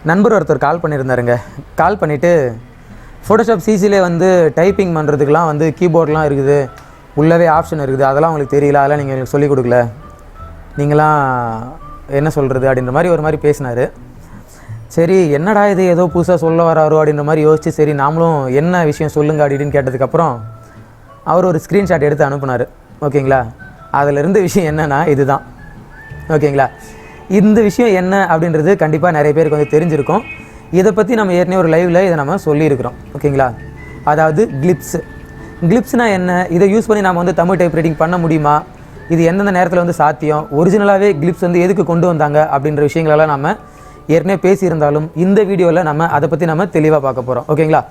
நண்பர் ஒருத்தர் கால் பண்ணியிருந்தாருங்க. கால் பண்ணிவிட்டு ஃபோட்டோஷாப் சிசிலே வந்து டைப்பிங் பண்ணுறதுக்கெலாம் வந்து கீபோர்ட்லாம் இருக்குது, உள்ளவே ஆப்ஷன் இருக்குது, அதெல்லாம் உங்களுக்கு தெரியல, அதெல்லாம் நீங்கள் எனக்கு சொல்லிக் கொடுக்கல, நீங்களாம் என்ன சொல்கிறது அப்படின்ற மாதிரி ஒரு மாதிரி பேசினார். சரி என்னடா இது ஏதோ புதுசாக சொல்ல வராரோ அப்படின்ற மாதிரி யோசிச்சு சரி நாமளும் என்ன விஷயம் சொல்லுங்க அப்படின்னு கேட்டதுக்கப்புறம் அவர் ஒரு ஸ்க்ரீன்ஷாட் எடுத்து அனுப்புனார். ஓகேங்களா, அதில் இருந்த விஷயம் என்னென்னா இதுதான். ஓகேங்களா, இந்த விஷயம் என்ன அப்படின்றது கண்டிப்பாக நிறைய பேருக்கு வந்து தெரிஞ்சிருக்கும். இதை பற்றி நம்ம ஏற்கனவே ஒரு லைவில் இதை நம்ம சொல்லியிருக்கிறோம். ஓகேங்களா, அதாவது கிளிப்ஸ்னால் என்ன, இதை யூஸ் பண்ணி நம்ம வந்து தமிழ் டைப் ரைட்டிங் பண்ண முடியுமா, இது எந்தெந்த நேரத்தில் வந்து சாத்தியம், ஒரிஜினலாகவே கிளிப்ஸ் வந்து எதுக்கு கொண்டு வந்தாங்க அப்படின்ற விஷயங்களெல்லாம் நம்ம ஏற்கனவே பேசியிருந்தாலும் இந்த வீடியோவில் நம்ம அதை பற்றி நம்ம தெளிவாக பார்க்க போகிறோம். ஓகேங்களா,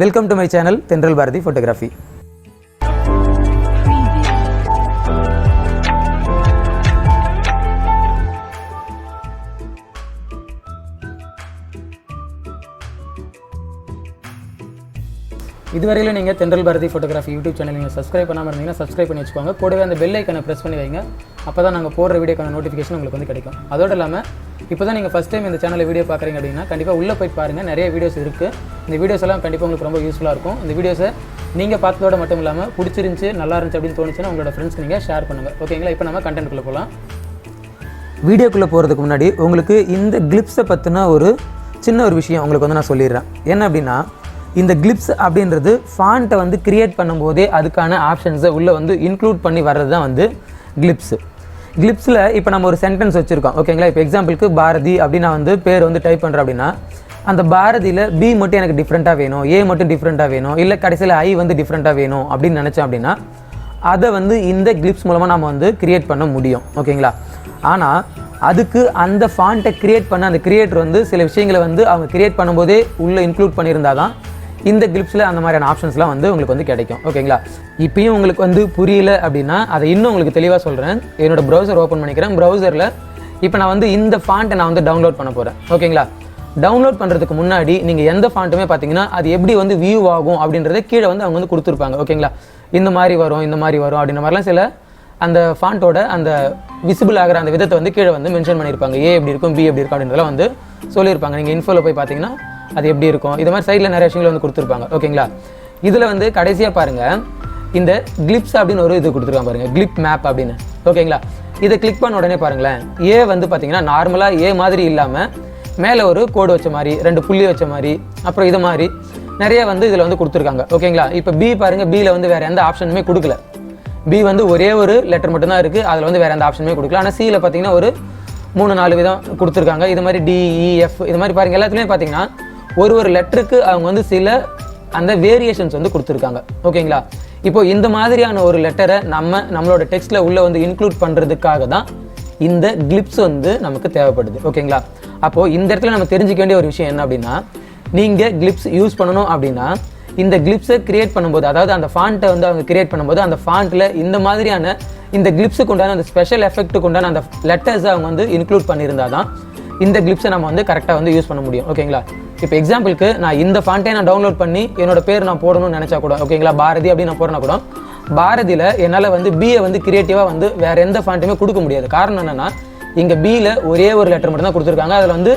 வெல்கம் டு மை சேனல் தென்றல் பாரதி ஃபோட்டோகிராஃபி. இதுவரையிலும் நீங்கள் தென்றல் பாரதி ஃபோட்டோகிராஃபி யூடியூப் சேனல் நீங்கள் சப்ஸ்கிரைப் பண்ணாமல் இருந்தீங்கன்னா சப்ஸ்கிரைப் பண்ணி வச்சுக்கோங்க. கூடவே அந்த பெல் ஐக்கனை ப்ரெஸ் பண்ணி வைங்க. அப்போ தான் நாங்கள் போடுற வீடியோக்கான நோட்டிஃபிகேஷன் உங்களுக்கு வந்து கிடைக்கும். அதோடு இல்லாமல் இப்போ தான் நீங்கள் ஃபஸ்ட் டைம் இந்த சேனலில் வீடியோ பார்க்குறீங்க அப்படின்னா கண்டிப்பாக உள்ளே போய் பாருங்கள், நிறைய வீடியோஸ் இருக்குது. இந்த வீடியோஸ் எல்லாம் கண்டிப்பாக உங்களுக்கு ரொம்ப யூஸ்ஃபுல்லாக இருக்கும். இந்த வீடியோஸை நீங்கள் பார்த்ததோட மட்டும் இல்லாமல் பிடிச்சிருந்துச்சி, நல்லா இருந்துச்சு அப்படின்னு தோணுச்சுன்னா உங்களோட ஃப்ரெண்ட்ஸ்க்கு நீங்கள் ஷேர் பண்ணுங்கள். ஓகேங்களா, இப்போ நம்ம கண்டென்ட்டுக்குள்ளே போகலாம். வீடியோக்குள்ளே போகிறதுக்கு முன்னாடி உங்களுக்கு இந்த கிளிப்ஸை பற்றின ஒரு சின்ன ஒரு விஷயம் உங்களுக்கு வந்து நான் சொல்லிடுறேன். என்ன அப்படின்னா, இந்த கிளிப்ஸ் அப்படின்றது ஃபாண்ட்டை வந்து க்ரியேட் பண்ணும்போதே அதுக்கான ஆப்ஷன்ஸை உள்ளே வந்து இன்க்ளூட் பண்ணி வர்றது தான் வந்து கிளிப்ஸில் இப்போ நம்ம ஒரு சென்டென்ஸ் வச்சுருக்கோம். ஓகேங்களா, இப்போ எக்ஸாம்பிளுக்கு பாரதி அப்படின்னு நான் வந்து பேர் வந்து டைப் பண்ணுறேன் அப்படின்னா அந்த பாரதியில் பி மட்டும் எனக்கு டிஃப்ரெண்ட்டாக வேணும், ஏ மட்டும் டிஃப்ரெண்ட்டாக வேணும், இல்லை கடைசியில் ஐ வந்து டிஃப்ரெண்ட்டாக வேணும் அப்படின்னு நினச்சோம் அப்படின்னா அதை வந்து இந்த கிளிப்ஸ் மூலமாக நம்ம வந்து க்ரியேட் பண்ண முடியும். ஓகேங்களா, ஆனால் அதுக்கு அந்த ஃபாண்ட்டை க்ரியேட் பண்ண அந்த க்ரியேட்டர் வந்து சில விஷயங்களை வந்து அவங்க க்ரியேட் பண்ணும்போதே உள்ளே இன்க்ளூட் பண்ணியிருந்தால் தான் இந்த கிளிப்ஸில் அந்த மாதிரியான ஆப்ஷன்ஸ்லாம் வந்து உங்களுக்கு வந்து கிடைக்கும். ஓகேங்களா, இப்பயும் உங்களுக்கு வந்து புரியல அப்படின்னா அதை இன்னும் உங்களுக்கு தெளிவாக சொல்கிறேன். என்னோடய ப்ரௌசர் ஓப்பன் பண்ணிக்கிறேன். ப்ரௌசரில் இப்போ நான் வந்து இந்த ஃபாண்ட்டை நான் வந்து டவுன்லோட் பண்ண போகிறேன். ஓகேங்களா, டவுன்லோட் பண்ணுறதுக்கு முன்னாடி நீங்கள் எந்த ஃபாண்ட்டுமே பார்த்தீங்கன்னா அது எப்படி வந்து வியூ ஆகும் அப்படின்றத கீழே வந்து அவங்க வந்து கொடுத்துருப்பாங்க. ஓகேங்களா, இந்த மாதிரி வரும் அப்படின்ற மாதிரிலாம் சில அந்த ஃபாண்ட்டோட அந்த விசிபிள் ஆகிற அந்த விதத்தை வந்து கீழே வந்து மென்ஷன் பண்ணியிருப்பாங்க. ஏ எப்படி இருக்கும், பி எப்படி இருக்கும் அப்படின்றதெல்லாம் வந்து சொல்லியிருப்பாங்க. நீங்கள் இன்ஃபோவில் போய் பார்த்தீங்கன்னா அது எப்படி இருக்கும், இது மாதிரி சைடில் நிறைய விஷயங்கள் வந்து கொடுத்துருப்பாங்க. ஓகேங்களா, இதில் வந்து கடைசியாக பாருங்கள், இந்த கிளிப்ஸ் அப்படின்னு ஒரு இது கொடுத்துருக்காங்க பாருங்கள், கிளிப் மேப் அப்படின்னு. ஓகேங்களா, இதை கிளிக் பண்ண உடனே பாருங்களேன், ஏ வந்து பார்த்தீங்கன்னா நார்மலாக ஏ மாதிரி இல்லாமல் மேலே ஒரு கோடு வச்ச மாதிரி, 2 புள்ளி வச்ச மாதிரி, அப்புறம் இது மாதிரி நிறைய வந்து இதில் வந்து கொடுத்துருக்காங்க. ஓகேங்களா, இப்போ பி பாருங்கள், பியில் வந்து வேறு எந்த ஆப்ஷனுமே கொடுக்கல. பி வந்து ஒரே ஒரு லெட்டர் மட்டும்தான் இருக்குது, அதில் வந்து வேறு எந்த ஆப்ஷனுமே கொடுக்கல. ஆனால் சியில் பார்த்தீங்கன்னா ஒரு 3-4 விதம் கொடுத்துருக்காங்க. இது மாதிரி டிஇஎஃப் இது மாதிரி பாருங்கள், எல்லாத்துலேயுமே பார்த்தீங்கன்னா ஒரு லெட்டருக்கு அவங்க வந்து சில அந்த வேரியேஷன்ஸ் வந்து கொடுத்துருக்காங்க. ஓகேங்களா, இப்போ இந்த மாதிரியான ஒரு லெட்டரை நம்மளோட டெக்ஸ்ட்டில் உள்ளே வந்து இன்க்ளூட் பண்ணுறதுக்காக தான் இந்த கிளிப்ஸ் வந்து நமக்கு தேவைப்படுது. ஓகேங்களா, அப்போது இந்த இடத்துல நம்ம தெரிஞ்சிக்க வேண்டிய ஒரு விஷயம் என்ன அப்படின்னா, நீங்கள் கிளிப்ஸ் யூஸ் பண்ணணும் அப்படின்னா இந்த கிளிப்ஸை கிரியேட் பண்ணும்போது, அதாவது அந்த ஃபாண்ட்டை வந்து அவங்க கிரியேட் பண்ணும்போது அந்த ஃபாண்ட்டில் இந்த மாதிரியான இந்த கிளிப்ஸுக்கு உண்டான அந்த ஸ்பெஷல் எஃபெக்ட்டுக்கு உண்டான அந்த லெட்டர்ஸை அவங்க வந்து இன்க்ளூட் பண்ணியிருந்தால் தான் இந்த கிளிப்ஸை நம்ம வந்து கரெக்டாக வந்து யூஸ் பண்ண முடியும். ஓகேங்களா, இப்போ எக்ஸாம்பிளுக்கு நான் இந்த ஃபாண்ட்டை நான் டவுன்லோட் பண்ணி என்னோட பேர் நான் போடணும்னு நினச்சா கூட, ஓகேங்களா, பாரதி அப்படின்னு நான் போடணும் கூட, பாரதியில் என்னால் வந்து பியை வந்து கிரியேட்டிவாக வந்து வேறு எந்த ஃபாண்ட்டுமே கொடுக்க முடியாது. காரணம் என்னென்னா, இங்கே பியில் ஒரே ஒரு லெட்டர் மட்டும் தான் கொடுத்துருக்காங்க, அதில் வந்து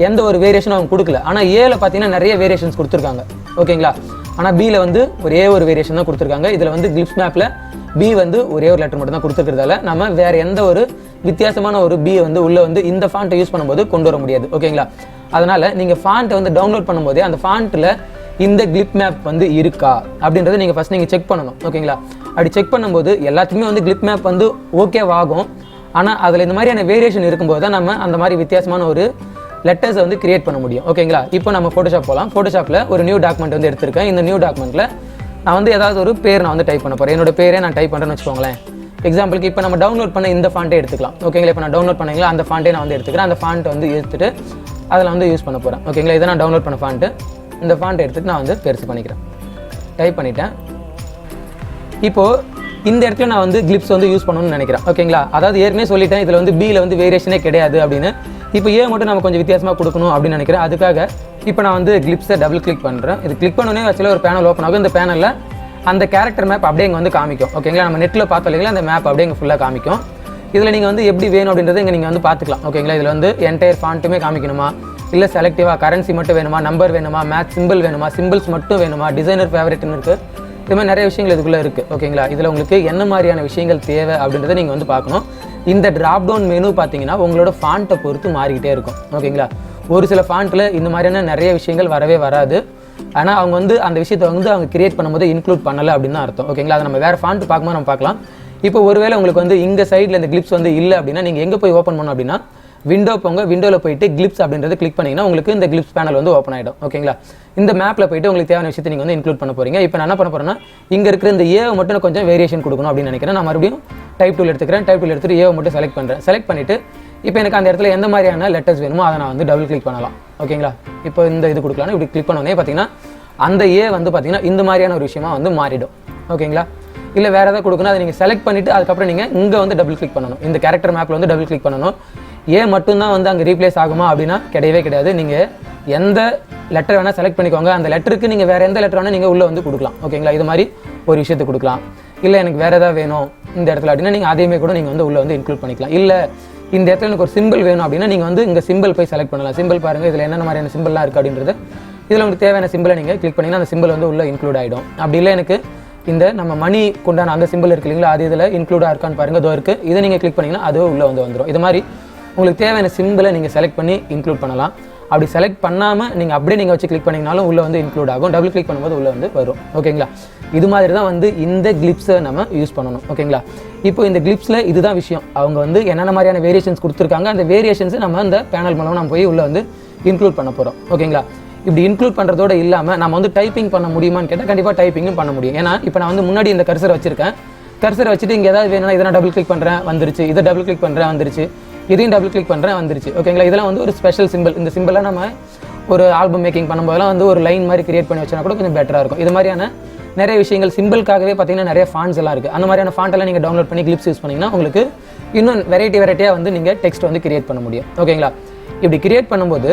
எந்த ஒரு வேரியேஷனும் அவங்க கொடுக்கல. ஆனால் ஏல பார்த்தீங்கன்னா நிறைய வேரியேஷன்ஸ் கொடுத்துருக்காங்க. ஓகேங்களா, ஆனால் பியில் வந்து ஒரே ஒரு வேரியேஷன் தான் கொடுத்துருக்காங்க. இதில் வந்து கிளிப்ஸ் மேப்பில் பி வந்து ஒரே ஒரு லெட்டர் மட்டும் தான் கொடுத்துருக்கிறதால நம்ம வேறு எந்த ஒரு வித்தியாசமான ஒரு பியை வந்து உள்ளே வந்து இந்த ஃபாண்ட்டை யூஸ் பண்ணும்போது கொண்டு வர முடியாது. ஓகேங்களா, அதனால் நீங்கள் ஃபாண்ட்டை வந்து டவுன்லோட் பண்ணும்போதே அந்த ஃபாண்ட்டில் இந்த கிளிப் மேப் வந்து இருக்கா அப்படின்றத நீங்கள் ஃபஸ்ட் நீங்கள் செக் பண்ணணும். ஓகேங்களா, அப்படி செக் பண்ணும்போது எல்லாத்துக்குமே வந்து கிளிப் மேப் வந்து ஓகேவாகும். ஆனால் அதில் இந்த மாதிரியான வேரியேஷன் இருக்கும்போது தான் நம்ம அந்த மாதிரி வித்தியாசமான ஒரு லெட்டர்ஸை வந்து கிரியேட் பண்ண முடியும். ஓகேங்களா, இப்போ நம்ம ஃபோட்டோஷாப் போகலாம். ஃபோட்டோஷாப்பில் ஒரு நியூ டாக்குமெண்ட் வந்து எடுத்திருக்கேன். இந்த நியூ டாக்குமெண்ட்டில் நான் வந்து ஏதாவது ஒரு பேர் நான் வந்து டைப் பண்ண போகிறேன். என்னோட பேரே நான் டைப் பண்ணுறேன்னு வச்சுக்கோங்களேன். எக்ஸாம்பிளுக்கு இப்போ நம்ம டவுன்லோட் பண்ண இந்த ஃபாண்ட்டே எடுத்துக்கலாம். ஓகேங்களா, இப்போ நான் டவுன்லோட் பண்ணீங்களா அந்த ஃபாண்ட்டே நான் வந்து எடுத்துக்கிறேன். அந்த ஃபாண்ட்டை வந்து எடுத்துகிட்டு அதில் வந்து யூஸ் பண்ண போகிறேன். ஓகேங்களா, இதை நான் டவுன்லோட் பண்ண ஃபாண்ட்டு, இந்த ஃபாண்ட்டை எடுத்துகிட்டு நான் வந்து பெருசு பண்ணிக்கிறேன். டைப் பண்ணிட்டேன். இப்போது இந்த இடத்துல நான் வந்து கிளிப்ஸ் வந்து யூஸ் பண்ணணும்னு நினைக்கிறேன். ஓகேங்களா, அதாவது ஏற்கனவே சொல்லிட்டேன் இதில் வந்து பியில் வந்து வேரியேஷனே கிடையாது அப்படின்னு. இப்போ ஏ மட்டும் நம்ம கொஞ்சம் வித்தியாசமாக கொடுக்கணும் அப்படின்னு நினைக்கிறேன். அதுக்காக இப்போ நான் வந்து கிளிப்ஸை டபுள் கிளிக் பண்ணுறேன். இது கிளிக் பண்ணோன்னே ஆக்சுவலாக ஒரு பேனல் ஓப்பன் ஆகும். இந்த பேனலில் அந்த கேரக்டர் மேப் அப்படியே இங்கே வந்து காமிக்கும். ஓகேங்களா, நம்ம நெட்டில் பார்த்தோம் இல்லைங்களா, அந்த மேப் அப்படியே இங்கே ஃபுல்லாக காமிக்கும். இதில் நீங்கள் வந்து எப்படி வேணும் அப்படின்றத இங்கே நீங்கள் வந்து பார்த்துக்கலாம். ஓகேங்களா, இதில் வந்து என்டையர் ஃபாண்ட்டுமே காமிக்கணுமா, இல்லை செலக்டிவாக கரன்சி மட்டும் வேணுமா, நம்பர் வேணுமா, மேட்ச் சிம்பிள் வேணுமா, சிம்பிள்ஸ் மட்டும் வேணுமா, டிசைனர் ஃபேவரட்னு இருக்குது. இது மாதிரி நிறைய விஷயங்கள் இதுக்குள்ளே இருக்குது. ஓகேங்களா, இதில் உங்களுக்கு என்ன மாதிரியான விஷயங்கள் தேவை அப்படின்றத நீங்கள் வந்து பார்க்கணும். இந்த ட்ராப் டவுன் மெனு பார்த்தீங்கன்னா உங்களோட ஃபாண்ட்டை பொறுத்து மாறிக்கிட்டே இருக்கும். ஓகேங்களா, ஒரு சில ஃபாண்ட்டில் இந்த மாதிரியான நிறைய விஷயங்கள் வரவே வராது. ஆனால் அவங்க வந்து அந்த விஷயத்தை வந்து அவங்க கிரியேட் பண்ணும்போது இன்க்ளூட் பண்ணலை அப்படின்னு தான் அர்த்தம். ஓகேங்களா, அதை நம்ம வேறு ஃபாண்ட் பார்க்கும்போது நம்ம பார்க்கலாம். இப்போ ஒருவேளை உங்களுக்கு வந்து இங்கே சைடில் இந்த கிளிப்ஸ் வந்து இல்லை அப்படின்னா நீங்கள் எங்கே போய் ஓப்பன் பண்ணணும் அப்படின்னா விண்டோ போங்க, விண்டோவில் போயிட்டு கிளிப்ஸ் அப்படின்றது கிளிக் பண்ணிங்கன்னா உங்களுக்கு இந்த கிளிப்ஸ் பேனல் வந்து ஓப்பன் ஆகிடும். ஓகேங்களா, இந்த மேப்பில் போயிட்டு உங்களுக்கு தேவையான விஷயத்தை நீங்கள் வந்து இன்க்ளூட் பண்ண போகிறீங்க. இப்போ நான் என்ன பண்ண போகிறேன்னா இங்கே இருக்கிற இந்த ஏவை மட்டும் கொஞ்சம் வேரியேஷன் கொடுக்கணும் அப்படின்னு நினைக்கிறேன். நான் மறுபடியும் டைப் டூல் எடுத்துக்கிறேன். டைப் டூல் எடுத்துகிட்டு ஏவை மட்டும் செலக்ட் பண்ணுறேன். செலக்ட் பண்ணிவிட்டு இப்போ எனக்கு அந்த இடத்துல எந்த மாதிரியான லெட்டர்ஸ் வேணுமோ அதை நான் வந்து டபுள் கிளிக் பண்ணலாம். ஓகேங்களா, இப்போ இந்த இது கொடுக்கலான்னு இப்படி கிளிக் பண்ணோன்னே பார்த்தீங்கன்னா அந்த ஏ வந்து பார்த்தீங்கன்னா இந்த மாதிரியான ஒரு விஷயமா வந்து மாறிடும். ஓகேங்களா, இல்லை வேறு ஏதாவது கொடுக்கணும் அதை நீங்கள் செலக்ட் பண்ணிவிட்டு அதுக்கப்புறம் நீங்கள் இங்கே வந்து டபுள் கிளிக் பண்ணணும். இந்த கேரக்டர் மேப்பில் வந்து டபுள் கிளிக் பண்ணணும். ஏ மட்டும்தான் வந்து அங்கே ரீப்ளேஸ் ஆகுமா அப்படின்னா கிடையவே கிடையாது. நீங்கள் எந்த லெட்டர் வேணால் செலக்ட் பண்ணிக்கோங்க. அந்த லெட்டருக்கு நீங்கள் வேறு எந்த லெட்டர் வேணால் நீங்கள் உள்ளே வந்து கொடுக்கலாம். ஓகேங்களா, இது மாதிரி ஒரு விஷயத்தை கொடுக்கலாம். இல்லை எனக்கு வேறு ஏதாவது வேணும் இந்த இடத்துல அப்படின்னா நீங்கள் அதையுமே கூட நீங்கள் வந்து உள்ளே வந்து இன்க்ளூட் பண்ணிக்கலாம். இல்லை இந்த இடத்துல எனக்கு ஒரு சிம்பிள் வேணும் அப்படின்னா நீங்கள் வந்து இங்கே சிம்பிள் போய் செலக்ட் பண்ணலாம். சிம்பிள் பாருங்கள், இதில் என்னென்ன மாதிரியான சிம்பிள்லாம் இருக்குது அப்படின்றது இதில் உங்களுக்கு தேவையான சிம்பிளை நீங்கள் கிளிக் பண்ணிங்கன்னா அந்த சிம்பிள் வந்து உள்ளே இன்க்ளூட் ஆகிடும். அப்படி இல்லை எனக்கு இந்த நம்ம மணி கொண்டான அந்த சிம்பிள் இருக்குது இல்லைங்களா, அது இதில் இன்க்ளூடாக இருக்கான்னு பாருங்கள், அதோ இருக்குது. இதை நீங்கள் கிளிக் பண்ணிங்கன்னா அதுவும் உள்ளே வந்து வந்துடும். இது மாதிரி உங்களுக்கு தேவையான சிம்பிளை நீங்கள் செலக்ட் பண்ணி இன்க்ளூட் பண்ணலாம். அப்படி செலக்ட் பண்ணாமல் நீங்கள் அப்படியே நீங்கள் வச்சு கிளிக் பண்ணிங்கனாலும் உள்ளே வந்து இன்க்ளூட் ஆகும். டபுள் கிளிக் பண்ணும்போது உள்ளே வந்து வரும். ஓகேங்களா, இது மாதிரி தான் வந்து இந்த கிளிப்ஸை நம்ம யூஸ் பண்ணணும். ஓகேங்களா, இப்போ இந்த கிளிப்ஸில் இதுதான் விஷயம். அவங்க வந்து என்னென்ன மாதிரியான வேரியேஷன்ஸ் கொடுத்துருக்காங்க, அந்த வேரியேஷன்ஸை நம்ம இந்த பேனல் மூலம் நம்ம போய் உள்ளே வந்து இன்க்ளூட் பண்ண போகிறோம். ஓகேங்களா, இப்படி இன்க்ளூட் பண்ணுறதோட இல்லாமல் நம்ம வந்து டைப்பிங் பண்ண முடியுமான்னு கேட்டால் கண்டிப்பாக டைப்பிங்கும் பண்ண முடியும். ஏன்னா இப்போ நான் வந்து முன்னாடி இந்த கர்சரை வச்சிருக்கேன். கர்சரை வச்சுட்டு இங்கே ஏதாவது வேணும்னா இதை நான் டபுள் கிளிக் பண்ணுறேன் வந்துருச்சு, இதை டபுள் கிளிக் பண்ணுறேன் வந்துருச்சு, இதையும் டபுள் கிளிக் பண்ணுறேன் வந்துருச்சு. ஓகேங்களா, இதெல்லாம் வந்து ஒரு ஸ்பெஷல் சிம்பிள். இந்த சிம்பிளாக நம்ம ஒரு ஆல்பம் மேக்கிங் பண்ணும்போதெல்லாம் வந்து ஒரு லைன் மாதிரி கிரியேட் பண்ணி வச்சா கூட கொஞ்சம் பெட்டராக இருக்கும். இது மாதிரியான நிறைய விஷயங்கள் சிம்பிளுக்காகவே பார்த்தீங்கன்னா நிறைய ஃபாண்ட்ஸ் எல்லாம் இருக்குது. அந்த மாதிரியான ஃபாண்ட்டெல்லாம் நீங்கள் டவுன்லோட் பண்ணி கிளிப்ஸ் யூஸ் பண்ணிங்கன்னா உங்களுக்கு இன்னும் வெரைட்டியாக வந்து நீங்கள் டெக்ஸ்ட் வந்து கிரியேட் பண்ண முடியும். ஓகேங்களா, இப்படி கிரியேட் பண்ணும்போது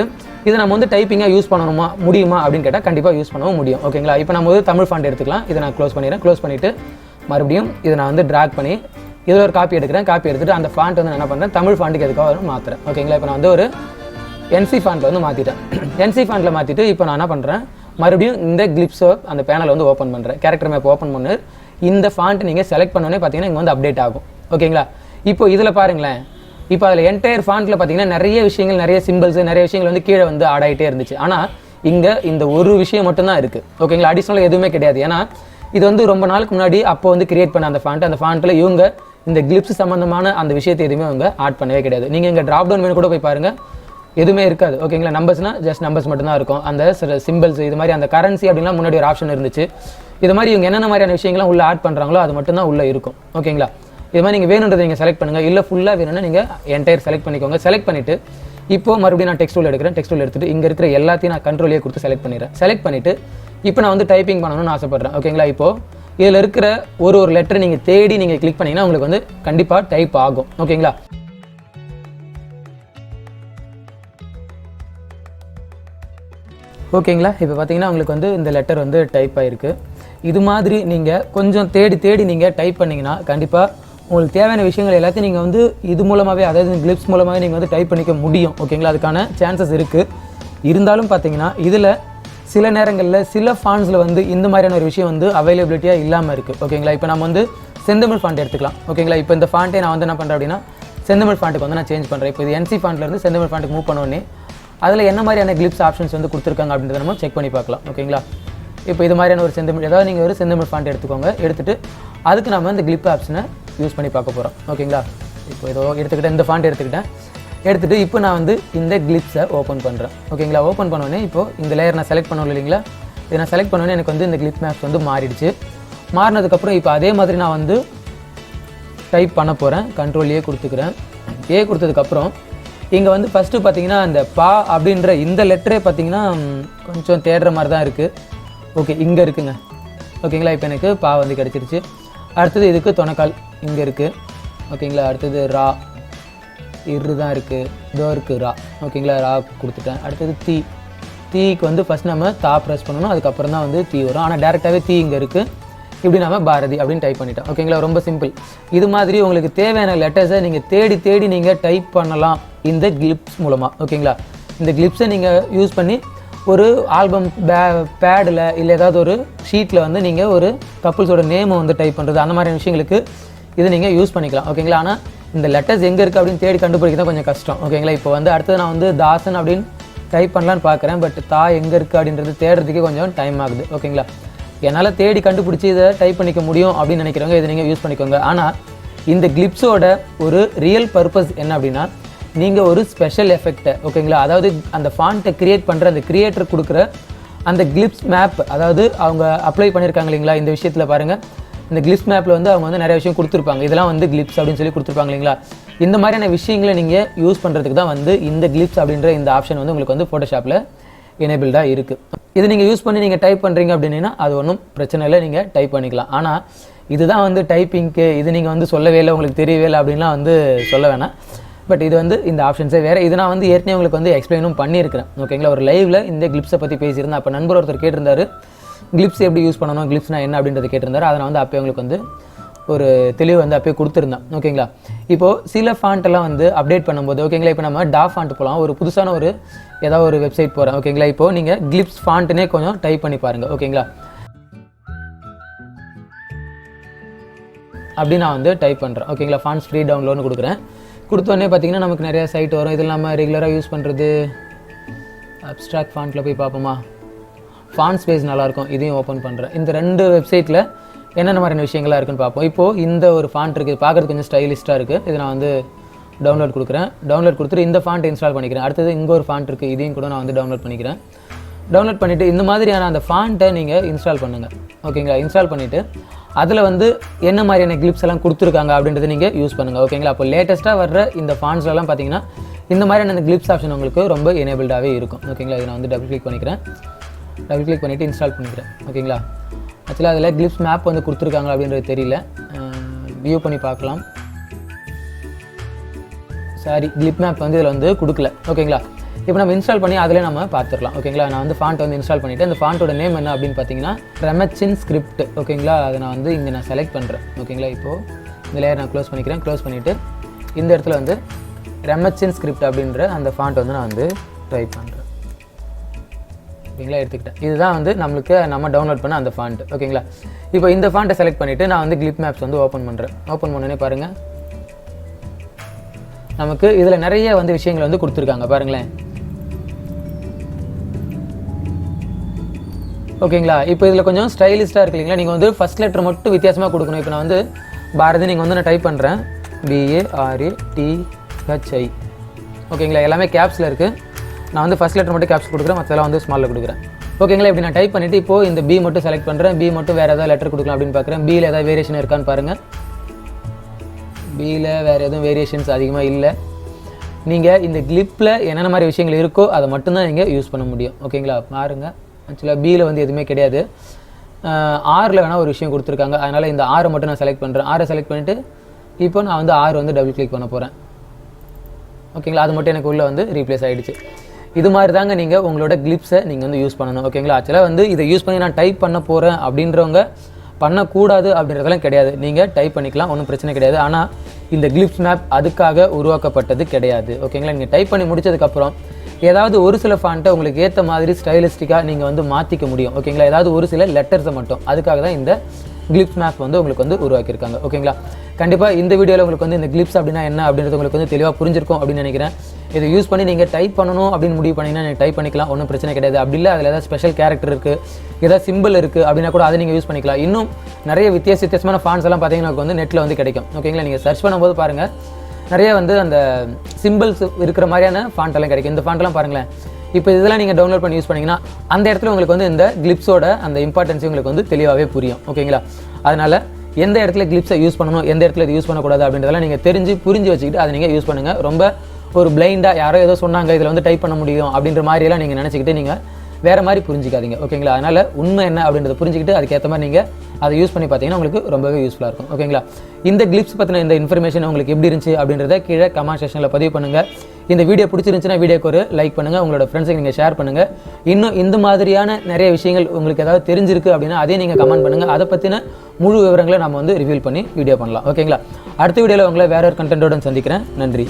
இதை நம்ம வந்து டைப்பிங்காக யூஸ் பண்ணணுமா முடியுமா அப்படின்னு கேட்டால் கண்டிப்பாக யூஸ் பண்ணவும் முடியும். ஓகேங்களா, இப்போ நம்ம வந்து தமிழ் ஃபாண்ட் எடுத்துக்கலாம். இதை நான் க்ளோஸ் பண்ணிடுறேன். க்ளோஸ் பண்ணிவிட்டு மறுபடியும் இதை நான் வந்து ட்ராக் பண்ணி இதில் ஒரு காப்பி எடுக்கிறேன். காப்பி எடுத்துகிட்டு அந்த ஃபாண்ட் வந்து நான் என்ன பண்ணுறேன், தமிழ் ஃபாண்ட்டுக்கு எதுக்காக மாற்றுறேன். ஓகேங்களா, இப்போ நான் வந்து ஒரு என்சி ஃபாண்ட்டில் வந்து மாற்றிட்டேன். என்சி ஃபாண்ட்டில் மாற்றிட்டு இப்போ நான் என்ன பண்ணுறேன், மறுபடியும் இந்த கிளிப்ஸோ அந்த பேனலை வந்து ஓப்பன் பண்ணுறேன். கேரக்டர் மேப் ஓப்பன் பண்ணு. இந்த ஃபாண்ட் நீங்கள் செலக்ட் பண்ணோன்னே பார்த்தீங்கன்னா இங்கே வந்து அப்டேட் ஆகும். ஓகேங்களா, இப்போ இதில் பாருங்களேன், இப்போ அதில் என்டையர் ஃபாண்ட்டில் பார்த்தீங்கன்னா நிறைய விஷயங்கள், நிறைய சிம்பிள்ஸ், நிறைய விஷயங்கள் வந்து கீழே வந்து ஆட் ஆகிட்டே இருந்துச்சு. ஆனால் இங்கே இந்த ஒரு விஷயம் மட்டும்தான் இருக்குது. ஓகேங்களா, அடிஷ்னலாக எதுவுமே கிடையாது. ஏன்னா இது வந்து ரொம்ப நாளுக்கு முன்னாடி அப்போ வந்து கிரியேட் பண்ண அந்த ஃபாண்ட்டில் இவங்க இந்த கிளிப்ஸ் சம்மந்தமான அந்த விஷயத்தை எதுவுமே அவங்க ஆட் பண்ணவே கிடையாது. நீங்கள் இங்கே ட்ராப் டவுன் மெனு கூட போய் பாருங்கள், எதுவுமே இருக்காது. ஓகேங்களா, நம்பர்ஸ்னால் ஜஸ்ட் நம்பர்ஸ் மட்டும்தான் இருக்கும். அந்த சிம்பிள்ஸ் இது மாதிரி அந்த கரன்சி அப்படின்லாம் முன்னாடி ஒரு ஆப்ஷன் இருந்துச்சு. இது மாதிரி இவங்க என்னென்ன மாதிரியான விஷயங்கள்லாம் உள்ளே ஆட் பண்ணுறாங்களோ அது மட்டும்தான் உள்ளே இருக்கும். ஓகேங்களா, இது மாதிரி நீங்கள் வேணுன்றதை நீங்கள் செலக்ட் பண்ணுங்கள். இல்லை ஃபுல்லாக வேணும்னா நீங்கள் என்டையர் செலக்ட் பண்ணிக்கோங்க. செலக்ட் பண்ணிவிட்டு இப்போ மறுபடியும் நான் டெக்ஸ்ட் டூல் எடுக்கிறேன். டெக்ஸ்ட் டூல் எடுத்துகிட்டு இங்கே இருக்கிற எல்லாத்தையும் நான் கண்ட்ரோலே கொடுத்து செலக்ட் பண்ணிடுறேன். செலக்ட் பண்ணிவிட்டு இப்போ நான் வந்து டைப்பிங் பண்ணணும்னு ஆசைப்பட்றேன். ஓகேங்களா, இப்போது இதில் இருக்கிற ஒரு லெட்டரை நீங்கள் தேடி நீங்கள் கிளிக் பண்ணிங்கன்னா உங்களுக்கு வந்து கண்டிப்பாக டைப் ஆகும். ஓகேங்களா, ஓகேங்களா, இப்போ பார்த்தீங்கன்னா உங்களுக்கு வந்து இந்த லெட்டர் வந்து டைப் ஆகிருக்கு. இது மாதிரி நீங்கள் கொஞ்சம் தேடி நீங்கள் டைப் பண்ணிங்கன்னா கண்டிப்பாக உங்களுக்கு தேவையான விஷயங்கள் எல்லாத்தையும் நீங்கள் வந்து இது மூலமாகவே, அதாவது கிளிப்ஸ் மூலமாகவே நீங்கள் வந்து டைப் பண்ணிக்க முடியும். ஓகேங்களா, அதுக்கான சான்சஸ் இருக்குது. இருந்தாலும் பார்த்தீங்கன்னா இதில் சில நேரங்களில் சில ஃபாண்ட்ஸில் வந்து இந்த மாதிரியான ஒரு விஷயம் வந்து அவைலபிலிட்டியாக இல்லாமல் இருக்குது. ஓகேங்களா, இப்போ நம்ம வந்து செந்தமிழ் ஃபாண்ட் எடுத்துக்கலாம். ஓகேங்களா, இப்போ இந்த ஃபாண்ட்டை நான் வந்து என்ன பண்ணுறேன் அப்படின்னா செந்தமிழ் ஃபாண்ட்டுக்கு வந்து நான் சேஞ்ச் பண்ணுறேன். இப்போ இது என்சி ஃபாண்ட்லேருந்து செந்தமிழ் ஃபாண்ட்டுக்கு மூவ் பண்ணோன்னே அதில் என்ன மாதிரியான கிளிப்ஸ் ஆப்ஷன்ஸ் வந்து கொடுத்துருக்காங்க அப்படின்றத நம்ம செக் பண்ணி பார்க்கலாம். ஓகேங்களா, இப்போ இது மாதிரியான ஒரு செந்தமிழ், ஏதாவது நீங்கள் ஒரு செந்தமிழ் ஃபாண்ட் எடுத்துக்கோங்க. எடுத்துகிட்டு அதுக்கு நம்ம இந்த கிளிப் ஆப்ஷனை யூஸ் பண்ணி பார்க்க போகிறோம். ஓகேங்களா, இப்போ ஏதோ எடுத்துக்கிட்டேன், இந்த ஃபாண்ட் எடுத்துகிட்டு இப்போ நான் வந்து இந்த கிளிப்ஸை ஓப்பன் பண்ணுறேன். ஓகேங்களா, ஓப்பன் பண்ணோன்னே இப்போது இந்த லேயர் நான் செலக்ட் பண்ணணும் இல்லைங்களா, இதை நான் செலக்ட் பண்ணோன்னே எனக்கு வந்து இந்த கிளிப் மேப்ஸ் வந்து மாறிடுச்சு. மாறினதுக்கப்புறம் இப்போ அதே மாதிரி நான் வந்து டைப் பண்ண போகிறேன். கண்ட்ரோல் ஏ கொடுத்துக்கிறேன். ஏ கொடுத்ததுக்கப்புறம் இங்கே வந்து ஃபஸ்ட்டு பார்த்தீங்கன்னா அந்த பா அப்படின்ற இந்த லெட்டரே பார்த்தீங்கன்னா கொஞ்சம் தேடுற மாதிரி தான் இருக்குது. ஓகே, இங்கே இருக்குங்க. ஓகேங்களா, இப்போ எனக்கு பா வந்து கிடச்சிருச்சு. அடுத்தது இதுக்கு தொணக்கால் இங்கே இருக்குது. ஓகேங்களா, அடுத்தது ரா இரு தான் இருக்குது, இதோ இருக்குது ரா. ஓகேங்களா, ரா கொடுத்துட்டேன். அடுத்தது தீக்கு வந்து ஃபஸ்ட் நம்ம தா ப்ரெஸ் பண்ணணும், அதுக்கப்புறம் தான் வந்து தீ வரும். ஆனால் டேரெக்டாகவே தீ இங்கே இருக்குது. இப்படி நம்ம பாரதி அப்படின்னு டைப் பண்ணிட்டோம். ஓகேங்களா, ரொம்ப சிம்பிள். இது மாதிரி உங்களுக்கு தேவையான லெட்டர்ஸை நீங்கள் தேடி நீங்கள் டைப் பண்ணலாம் இந்த கிளிப்ஸ் மூலமாக. ஓகேங்களா, இந்த கிளிப்ஸை நீங்கள் யூஸ் பண்ணி ஒரு ஆல்பம் பேடில் இல்லை ஏதாவது ஒரு ஷீட்டில் வந்து நீங்கள் ஒரு கப்புள்ஸோட நேமை வந்து டைப் பண்ணுறது அந்த மாதிரி விஷயங்களுக்கு இது நீங்கள் யூஸ் பண்ணிக்கலாம். ஓகேங்களா, ஆனால் இந்த லெட்டர்ஸ் எங்கே இருக்குது அப்படின்னு தேடி கண்டுபிடிக்க கொஞ்சம் கஷ்டம். ஓகேங்களா, இப்போ வந்து அடுத்தது நான் வந்து தாசன் அப்படின்னு டைப் பண்ணலான்னு பார்க்குறேன். பட் எங்கே இருக்குது அப்படின்றது தேடுறதுக்கே கொஞ்சம் டைம் ஆகுது. ஓகேங்களா, என்னால் தேடி கண்டுபிடிச்சி இதை டைப் பண்ணிக்க முடியும் அப்படின்னு நினைக்கிறவங்க இதை நீங்கள் யூஸ் பண்ணிக்கோங்க. ஆனால் இந்த கிளிப்ஸோட ஒரு ரியல் பர்பஸ் என்ன அப்படின்னா, நீங்கள் ஒரு ஸ்பெஷல் எஃபெக்டை, ஓகேங்களா, அதாவது அந்த ஃபாண்ட்டை க்ரியேட் பண்ணுற அந்த க்ரியேட்டர் கொடுக்குற அந்த கிளிப்ஸ் மேப், அதாவது அவங்க அப்ளை பண்ணியிருக்காங்க இல்லைங்களா இந்த விஷயத்தில் பாருங்கள். இந்த கிளிப்ஸ் மேப்பில் வந்து அவங்க வந்து நிறைய விஷயம் கொடுத்துருப்பாங்க. இதெல்லாம் வந்து கிளிப்ஸ் அப்படின்னு சொல்லி கொடுத்துருப்பாங்க இல்லைங்களா. இந்த மாதிரியான விஷயங்களை நீங்கள் யூஸ் பண்ணுறதுக்கு தான் வந்து இந்த கிளிப்ஸ் அப்படின்ற இந்த ஆப்ஷன் வந்து உங்களுக்கு வந்து ஃபோட்டோஷாப்பில் எனேபிள்டாக இருக்குது. இது நீங்கள் யூஸ் பண்ணி நீங்கள் டைப் பண்ணுறீங்க அப்படின்னா அது ஒன்றும் பிரச்சனை இல்லை, நீங்கள் டைப் பண்ணிக்கலாம். ஆனால் இதுதான் வந்து டைப்பிங்க்கு, இது நீங்கள் வந்து சொல்லவே இல்லை, உங்களுக்கு தெரியவே இல்லை அப்படின்லாம் வந்து சொல்ல வேணாம். பட் இது வந்து இந்த ஆப்ஷன்ஸே வேறு. இது நான் வந்து ஏற்கனவே உங்களுக்கு வந்து எக்ஸ்பிளைனும் பண்ணியிருக்கிறேன். ஓகேங்களா, ஒரு லைவில் இந்த கிளிப்ஸை பற்றி பேசியிருந்தேன். அப்போ நண்பர் ஒருத்தர் கேட்டிருந்தார், கிளிப்ஸ் எப்படி யூஸ் பண்ணணும், கிளிப்ஸ்னா என்ன அப்படின்றத கேட்டிருந்தார். அதை நான் வந்து அப்போ உங்களுக்கு வந்து ஒரு தெளிவு வந்து அப்போயே கொடுத்துருந்தேன். ஓகேங்களா, இப்போது சில ஃபாண்ட்டெல்லாம் வந்து அப்டேட் பண்ணும்போது, ஓகேங்களா, இப்போ நம்ம ஃபாண்ட் போகலாம், ஒரு புதுசான ஒரு ஏதாவது ஒரு வெப்சைட் போகிறேன். ஓகேங்களா, இப்போது நீங்கள் கிளிப்ஸ் ஃபாண்ட்டுனே கொஞ்சம் டைப் பண்ணி பாருங்கள். ஓகேங்களா, அப்படி நான் வந்து டைப் பண்ணுறேன். ஓகேங்களா, ஃபாண்ட்ஸ் ஃப்ரீ டவுன்லோட்னு கொடுக்குறேன். கொடுத்தோடனே பார்த்தீங்கன்னா நமக்கு நிறையா சைட் வரும். இது இல்லாமல் ரெகுலராக யூஸ் பண்ணுறது அப்ஸ்ட்ராக்ட் ஃபாண்ட்டில் போய் பார்ப்போமா, ஃபாண்ட் ஸ்பேஸ் நல்லாயிருக்கும், இதையும் ஓப்பன் பண்ணுறேன். இந்த 2 வெப்சைட்டில் என்னென்ன மாதிரியான விஷயங்களாக இருக்குன்னு பார்ப்போம். இப்போது இந்த ஒரு ஃபாண்ட் இருக்குது, பார்க்குறது கொஞ்சம் ஸ்டைலிஷ்டாக இருக்குது. இது நான் வந்து டவுன்லோட் கொடுக்குறேன். டவுன்லோட் கொடுத்துட்டு இந்த ஃபாண்ட் இன்ஸ்டால் பண்ணிக்கிறேன். அடுத்தது இங்கே ஒரு ஃபாண்ட் இருக்குது, இதையும் கூட நான் வந்து டவுன்லோட் பண்ணிக்கிறேன். டவுன்லோட் பண்ணிவிட்டு இந்த மாதிரியான அந்த ஃபாண்ட்டை நீங்கள் இன்ஸ்டால் பண்ணுங்கள். ஓகேங்களா, இன்ஸ்டால் பண்ணிவிட்டு அதில் வந்து என்ன மாதிரியான கிளிப்ஸ் எல்லாம் கொடுத்துருக்காங்க அப்படின்றத நீங்கள் யூஸ் பண்ணுங்கள். ஓகேங்களா, அப்போ லேட்டஸ்ட்டாக வர்ற இந்த ஃபாண்ட்ஸ்லாம் பார்த்தீங்கன்னா இந்த மாதிரியான அந்த கிளிப்ஸ் ஆப்ஷன் உங்களுக்கு ரொம்ப எனேபிள்டாகவே இருக்கும். ஓகேங்களா, இதை நான் வந்து டபுள் கிளிக் பண்ணிக்கிறேன். டபுள் கிளிக் பண்ணிவிட்டு இன்ஸ்டால் பண்ணிக்கிறேன். ஓகேங்களா, ஆக்சுவலாக அதில் கிளிப்ஸ் மேப் வந்து கொடுத்துருக்காங்க அப்படின்றது தெரியல, வியூ பண்ணி பார்க்கலாம். சாரி, கிளிப் மேப் வந்து இதில் வந்து கொடுக்கல. ஓகேங்களா, இப்போ நம்ம இன்ஸ்டால் பண்ணி அதிலே நம்ம பார்த்துடலாம். ஓகேங்களா, நான் வந்து ஃபாண்ட் வந்து இன்ஸ்டால் பண்ணிவிட்டு அந்த ஃபாண்ட்டோட நேம் என்ன அப்படின்னு பார்த்தீங்கன்னா ரெமச்சின் ஸ்கிரிப்ட். ஓகேங்களா, அதை நான் வந்து இங்கே நான் செலக்ட் பண்ணுறேன். ஓகேங்களா, இப்போது இந்த லேயர் நான் க்ளோஸ் பண்ணிக்கிறேன். க்ளோஸ் பண்ணிவிட்டு இந்த இடத்துல வந்து ரெமச்சின் ஸ்கிரிப்ட் அப்படின்ற அந்த ஃபாண்ட் வந்து நான் வந்து டைப் பண்ணுறேன். ஓகேங்களா, எடுத்துக்கிட்டேன். இதுதான் வந்து நம்மளுக்கு நம்ம டவுன்லோட் பண்ண அந்த ஃபாண்ட். ஓகேங்களா, இப்போ இந்த ஃபாண்ட்டை செலக்ட் பண்ணிவிட்டு நான் வந்து கிளிப் மேப்ஸ் வந்து ஓப்பன் பண்ணுறேன். ஓப்பன் பண்ணோன்னே பாருங்கள், நமக்கு இதில் நிறைய வந்து விஷயங்கள் வந்து கொடுத்துருக்காங்க பாருங்களேன். ஓகேங்களா, இப்போ இதில் கொஞ்சம் ஸ்டைலிஷ்டாக இருக்கு இல்லைங்களா. நீங்கள் வந்து ஃபஸ்ட் லெட்டர் மட்டும் வித்தியாசமாக கொடுக்கணும். இப்போ நான் வந்து பாரதி நீங்கள் வந்து நான் டைப் பண்ணுறேன், BARATHI. ஓகேங்களா, எல்லாமே கேப்ஸில் இருக்குது. நான் வந்து ஃபஸ்ட் லெட்டர் மட்டும் கேப்ஸ் கொடுக்குறேன், மற்றெல்லாம் வந்து ஸ்மாலில் கொடுக்குறேன். ஓகேங்களா, இப்படி நான் டைப் பண்ணிவிட்டு இப்போது இந்த B மட்டும் செலக்ட் பண்ணுறேன். B மட்டும் வேறு ஏதாவது லெட்டர் கொடுக்கலாம் அப்படின்னு பார்க்குறேன். Bயில் ஏதாவது வேரியேஷன் இருக்கான்னு பாருங்கள். Bயில் வேறு எதுவும் வேரியேஷன்ஸ் அதிகமாக இல்லை. நீங்கள் இந்த கிளிப்பில் என்னென்ன மாதிரி விஷயங்கள் இருக்கோ அதை மட்டும்தான் நீங்கள் யூஸ் பண்ண முடியும். ஓகேங்களா, பாருங்கள். ஆக்சுவலாக Bயில் வந்து எதுவுமே கிடையாது. Rயில் வேணால் ஒரு விஷயம் கொடுத்துருக்காங்க. அதனால் இந்த R மட்டும் நான் செலக்ட் பண்ணுறேன். R செலக்ட் பண்ணிவிட்டு இப்போ நான் வந்து R வந்து டபுள் கிளிக் பண்ண போகிறேன். ஓகேங்களா, அது மட்டும் எனக்கு உள்ளே வந்து ரீப்ளேஸ் ஆகிடுச்சு. இது மாதிரி தாங்க நீங்கள் உங்களோட கிளிப்ஸை நீங்கள் வந்து யூஸ் பண்ணணும். ஓகேங்களா, ஆக்சுவலாக வந்து இதை யூஸ் பண்ணி நான் டைப் பண்ண போகிறேன் அப்படின்றவங்க பண்ணக்கூடாது அப்படின்றதெல்லாம் கிடையாது. நீங்கள் டைப் பண்ணிக்கலாம், ஒன்றும் பிரச்சனை கிடையாது. ஆனால் இந்த கிளிப்ஸ் மேப் அதுக்காக உருவாக்கப்பட்டது கிடையாது. ஓகேங்களா, நீங்கள் டைப் பண்ணி முடிச்சதுக்கப்புறம் ஏதாவது ஒரு சில ஃபாண்ட்டை உங்களுக்கு ஏற்ற மாதிரி ஸ்டைலிஸ்டிக்காக நீங்கள் வந்து மாற்றிக்க முடியும். ஓகேங்களா, ஏதாவது ஒரு சில லெட்டர்ஸை மட்டும், அதுக்காக தான் இந்த கிளிப்ஸ் மேப் வந்து உங்களுக்கு வந்து உருவாக்கியிருக்காங்க. ஓகேங்களா, கண்டிப்பாக இந்த வீடியோவில் உங்களுக்கு வந்து இந்த கிளிப்ஸ் அப்படின்னா என்ன அப்படின்றது உங்களுக்கு வந்து தெளிவாக புரிஞ்சிருக்கும் அப்படின்னு நினைக்கிறேன். இதை யூஸ் பண்ணி நீங்கள் டைப் பண்ணணும் அப்படின்னு முடிவு பண்ணிங்கன்னா நீங்கள் டைப் பண்ணிக்கலாம், ஒன்றும் பிரச்சனை கிடையாது. அப்படி இல்லை அதில் ஏதாவது ஸ்பெஷல் கேரக்டர் இருக்குது, ஏதாவது சிம்பிள் இருக்குது அப்படின்னா கூட அதை நீங்கள் யூஸ் பண்ணிக்கலாம். இன்னும் நிறைய வித்தியாசமான ஃபாண்ட்ஸ் எல்லாம் பார்த்தீங்கன்னா வந்து நெட்டில் வந்து கிடைக்கும். ஓகேங்களா, நீங்கள் சர்ச் பண்ணும்போது பாருங்கள், நிறைய வந்து அந்த சிம்பிள்ஸ் இருக்கிற மாதிரியான ஃபாண்ட் எல்லாம் கிடைக்கும். இந்த ஃபாண்ட்லாம் பாருங்களேன். இப்போ இதெல்லாம் நீங்கள் டவுன்லோட் பண்ணி யூஸ் பண்ணிங்கன்னா அந்த இடத்துல உங்களுக்கு வந்து இந்த கிளிப்ஸோட அந்த இம்பார்ட்டன்ஸ் உங்களுக்கு வந்து தெளிவாகவே புரியும். ஓகேங்களா, அதனால் எந்த இடத்துல கிளிப்ஸை யூஸ் பண்ணணும், எந்த இடத்துல இது யூஸ் பண்ணக்கூடாது அப்படின்றதெல்லாம் நீங்கள் புரிஞ்சு வச்சுக்கிட்டு அதை நீங்கள் யூஸ் பண்ணுங்கள். ரொம்ப ஒரு பிளைண்டாக யாரோ ஏதோ சொன்னாங்க இதில் வந்து டைப் பண்ண முடியும் அப்படின்ற மாதிரியெல்லாம் நீங்கள் நினச்சிக்கிட்டு நீங்கள் வேறு மாதிரி புரிஞ்சிக்காதீங்க. ஓகேங்களா? அதனால் உண்மை என்ன அப்படின்றத புரிஞ்சுக்கிட்டு அதுக்கேற்ற மாதிரி நீங்கள் அதை யூஸ் பண்ணி பார்த்தீங்கன்னா உங்களுக்கு ரொம்பவே யூஸ்ஃபுல்லாக இருக்கும். ஓகேங்களா? இந்த கிளிப்ஸ் பற்றின இந்த இன்ஃபர்மேஷன் உங்களுக்கு எப்படி இருந்துச்சு அப்படின்றத கீழே கமெண்ட் செக்ஷனில் பதிவு பண்ணுங்கள். இந்த வீடியோ பிடிச்சிருந்துச்சுன்னா வீடியோக்கு ஒரு லைக் பண்ணுங்கள், உங்களோட ஃப்ரெண்ட்ஸுக்கு நீங்கள் ஷேர் பண்ணுங்கள். இன்னும் இந்த மாதிரியான நிறைய விஷயங்கள் உங்களுக்கு ஏதாவது தெரிஞ்சிருக்கு அப்படின்னா அதையும் நீங்கள் கமெண்ட் பண்ணுங்கள். அதை பற்றின முழு விவரங்களை நம்ம ரிவீல் பண்ணி வீடியோ பண்ணலாம். ஓகேங்களா? அடுத்த வீடியோவில் உங்களை வேற ஒரு கண்டென்ட்டோட சந்திக்கிறேன். நன்றி.